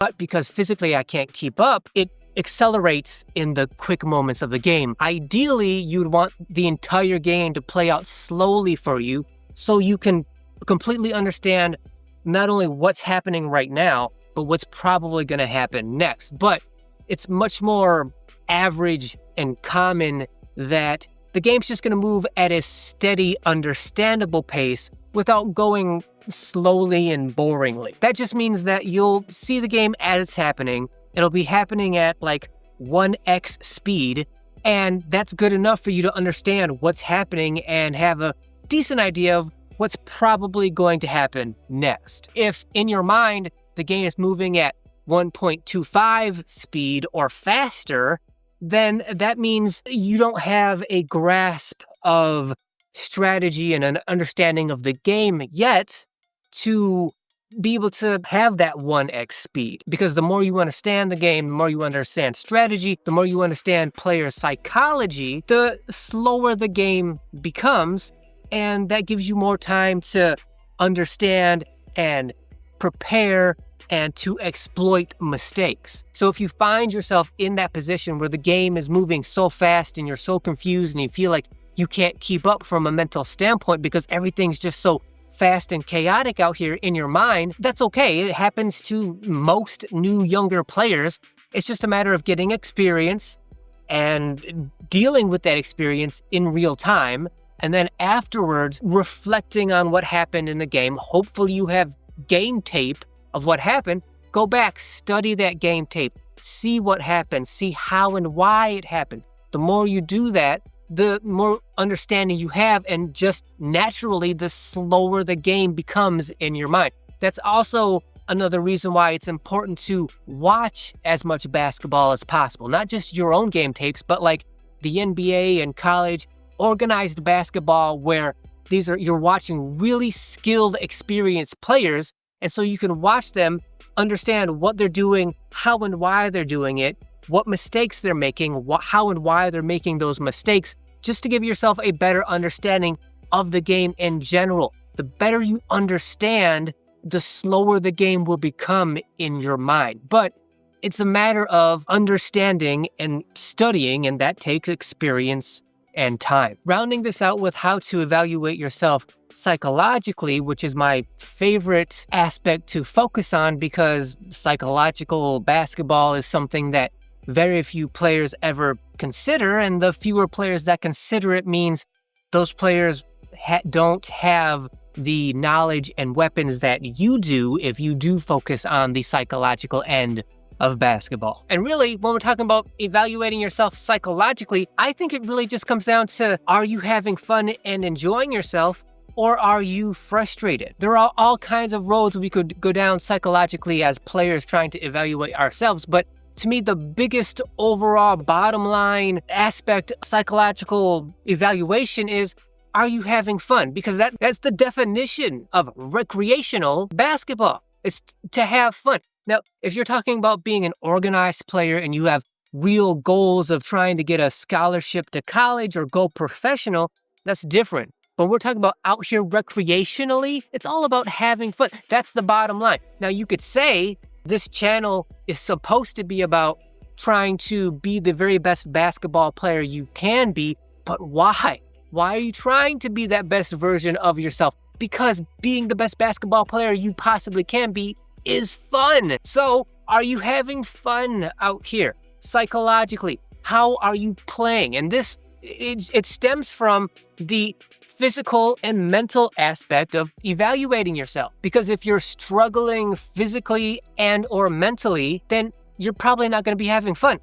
but because physically I can't keep up, it accelerates in the quick moments of the game. Ideally, you'd want the entire game to play out slowly for you so you can completely understand not only what's happening right now, but what's probably going to happen next. But it's much more average and common that the game's just going to move at a steady, understandable pace without going slowly and boringly. That just means that you'll see the game as it's happening. It'll be happening at like 1x speed, and that's good enough for you to understand what's happening and have a decent idea of what's probably going to happen next. If in your mind the game is moving at 1.25 speed or faster, then that means you don't have a grasp of strategy and an understanding of the game yet to be able to have that 1x speed. Because the more you understand the game, the more you understand strategy, the more you understand player psychology, the slower the game becomes, and that gives you more time to understand and prepare and to exploit mistakes. So if you find yourself in that position where the game is moving so fast and you're so confused and you feel like you can't keep up from a mental standpoint because everything's just so fast and chaotic out here in your mind, that's okay. It happens to most new, younger players. It's just a matter of getting experience and dealing with that experience in real time, and then afterwards reflecting on what happened in the game. Hopefully you have game tape of what happened. Go back, study that game tape, see what happened, see how and why it happened. The more you do that, the more understanding you have, and just naturally, the slower the game becomes in your mind. That's also another reason why it's important to watch as much basketball as possible. Not just your own game tapes, but like the NBA and college organized basketball, where you're watching really skilled, experienced players, and so you can watch them, understand what they're doing, how and why they're doing it, what mistakes they're making, how and why they're making those mistakes, just to give yourself a better understanding of the game in general. The better you understand, the slower the game will become in your mind. But it's a matter of understanding and studying, and that takes experience and time. Rounding this out with how to evaluate yourself psychologically, which is my favorite aspect to focus on, because psychological basketball is something that very few players ever consider, and the fewer players that consider it means those players don't have the knowledge and weapons that you do if you do focus on the psychological end of basketball. And really, when we're talking about evaluating yourself psychologically, I think it really just comes down to, are you having fun and enjoying yourself, or are you frustrated? There are all kinds of roads we could go down psychologically as players trying to evaluate ourselves, but to me, the biggest overall bottom line aspect psychological evaluation is, are you having fun? Because that's the definition of recreational basketball. It's to have fun. Now, if you're talking about being an organized player and you have real goals of trying to get a scholarship to college or go professional, that's different. But we're talking about out here recreationally, it's all about having fun. That's the bottom line. Now, you could say this channel is supposed to be about trying to be the very best basketball player you can be, but why? Why are you trying to be that best version of yourself? Because being the best basketball player you possibly can be is fun. So, are you having fun out here psychologically? How are you playing? And this, it stems from the physical and mental aspect of evaluating yourself. Because if you're struggling physically and or mentally, then you're probably not going to be having fun.